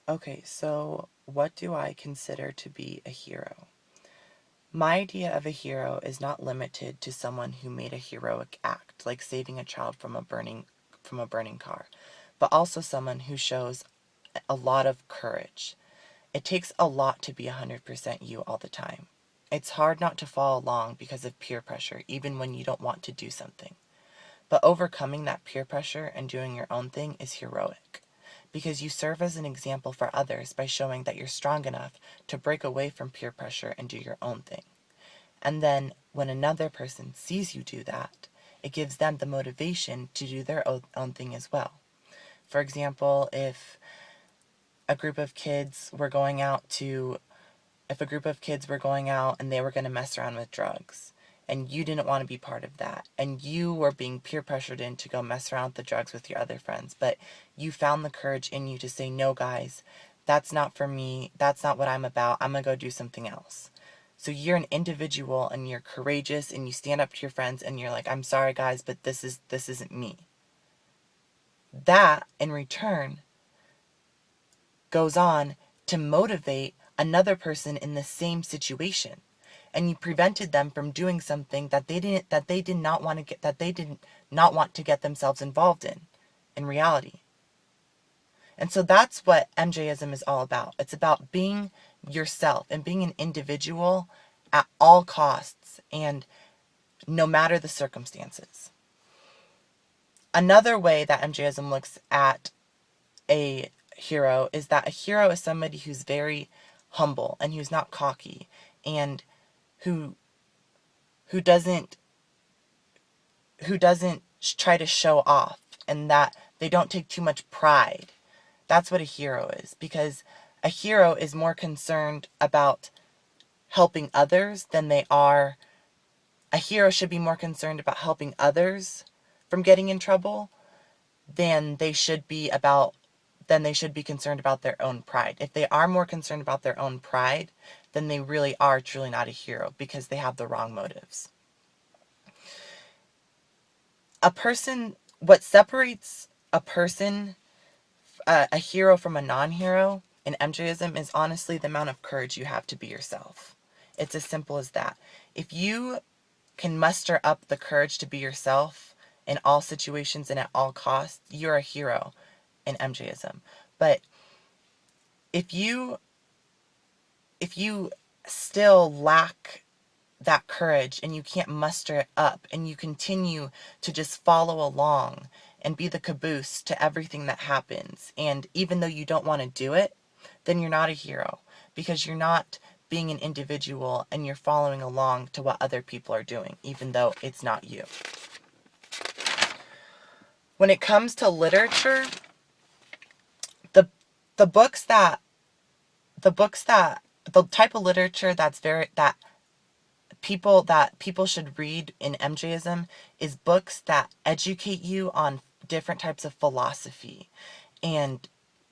Okay, so what do I consider to be a hero? My idea of a hero is not limited to someone who made a heroic act, like saving a child from a burning car, but also someone who shows a lot of courage. It takes a lot to be 100% you all the time. It's hard not to follow along because of peer pressure, even when you don't want to do something. But overcoming that peer pressure and doing your own thing is heroic, because you serve as an example for others by showing that you're strong enough to break away from peer pressure and do your own thing. And then when another person sees you do that, it gives them the motivation to do their own thing as well. For example, a group of kids were going out to if a group of kids were going out and they were going to mess around with drugs, and you didn't want to be part of that, and you were being peer pressured in to go mess around with the drugs with your other friends, but you found the courage in you to say, no guys, that's not for me, that's not what I'm about, I'm going to go do something else. So you're an individual and you're courageous and you stand up to your friends and you're like, I'm sorry guys, but this isn't me. That in return goes on to motivate another person in the same situation, and you prevented them from doing something that they did not want to get themselves involved in reality. And so that's what MJism is all about. It's about being yourself and being an individual at all costs and no matter the circumstances. Another way that MJism looks at a hero is that a hero is somebody who's very humble and who's not cocky, and who doesn't try to show off, and that they don't take too much pride. That's what a hero is, because a hero is more concerned about helping others than they are. A hero should be more concerned about helping others from getting in trouble than they should be concerned about their own pride. If they are more concerned about their own pride, then they really are truly not a hero, because they have the wrong motives. What separates a hero from a non-hero in MJism is honestly the amount of courage you have to be yourself. It's as simple as that. If you can muster up the courage to be yourself in all situations and at all costs, you're a hero in MJism. But if you still lack that courage and you can't muster it up and you continue to just follow along and be the caboose to everything that happens, and even though you don't want to do it, then you're not a hero, because you're not being an individual and you're following along to what other people are doing, even though it's not you. When it comes to literature, the the books that the type of literature that people should read in MJism is books that educate you on different types of philosophy and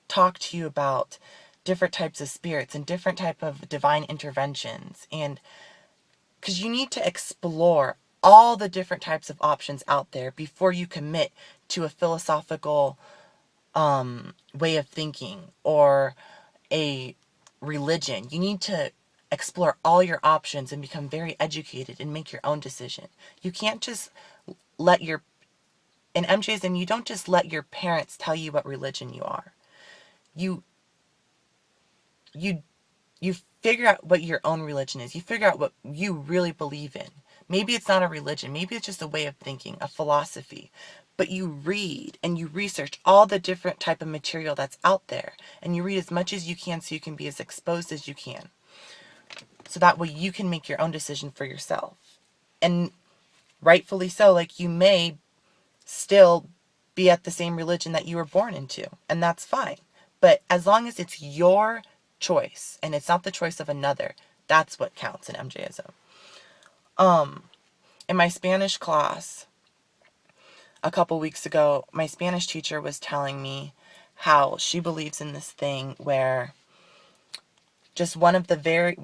talk to you about different types of spirits and different type of divine interventions, and because you need to explore all the different types of options out there before you commit to a philosophical way of thinking or a religion. You need to explore all your options and become very educated and make your own decision. You can't just let your in MJism, you don't just let your parents tell you what religion you are. You you you figure out what your own religion is. You figure out what you really believe in. Maybe it's not a religion. Maybe it's just a way of thinking, a philosophy. But you read and you research all the different type of material that's out there. And you read as much as you can so you can be as exposed as you can. So that way you can make your own decision for yourself. And rightfully so, like, you may still be at the same religion that you were born into. And that's fine. But as long as it's your choice and it's not the choice of another, that's what counts in MJism. In my Spanish class a couple weeks ago, my Spanish teacher was telling me how she believes in this thing where just one of the very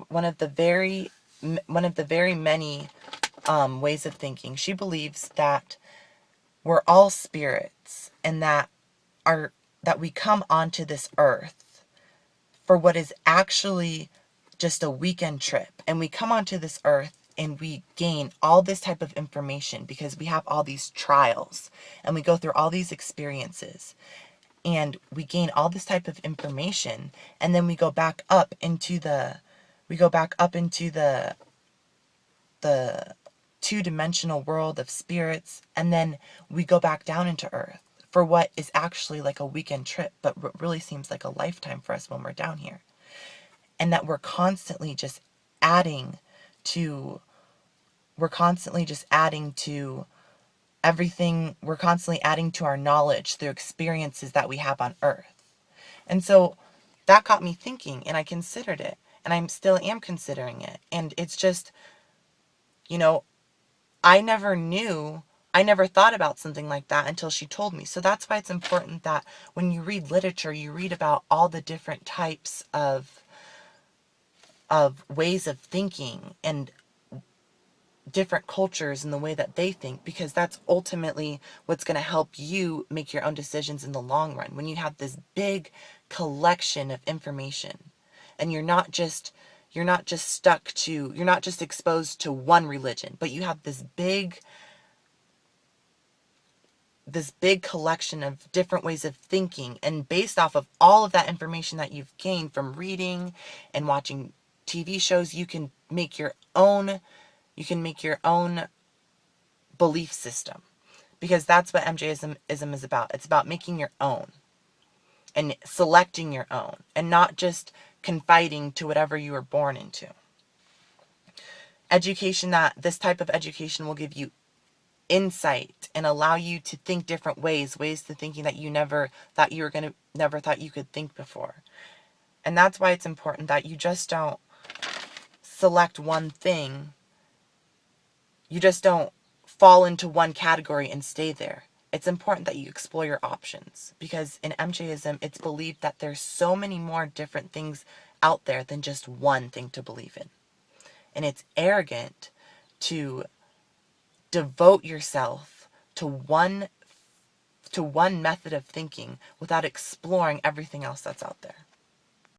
many ways of thinking. She believes that we're all spirits, and that we come onto this earth for what is actually just a weekend trip. And we come onto this earth and we gain all this type of information because we have all these trials and we go through all these experiences and we gain all this type of information, and then we go back up into the the two-dimensional world of spirits, and then we go back down into earth for what is actually like a weekend trip, but what really seems like a lifetime for us when we're down here. And that we're constantly just adding to everything. We're constantly adding to our knowledge through experiences that we have on earth. And so that got me thinking, and I considered it, and I still am considering it. And it's just, I never thought about something like that until she told me. So that's why it's important that when you read literature, you read about all the different types of ways of thinking and different cultures and the way that they think, because that's ultimately what's going to help you make your own decisions in the long run. When you have this big collection of information and you're not just exposed to one religion, but you have this big collection of different ways of thinking, and based off of all of that information that you've gained from reading and watching TV shows, you can make your own belief system, because that's what MJism is about. It's about making your own and selecting your own and not just confiding to whatever you were born into. This type of education will give you insight and allow you to think different ways to thinking that you never thought you could think before. And that's why it's important that you just don't select one thing. You just don't fall into one category and stay there. It's important that you explore your options, because in MJism, it's believed that there's so many more different things out there than just one thing to believe in. And it's arrogant to devote yourself to one method of thinking without exploring everything else that's out there.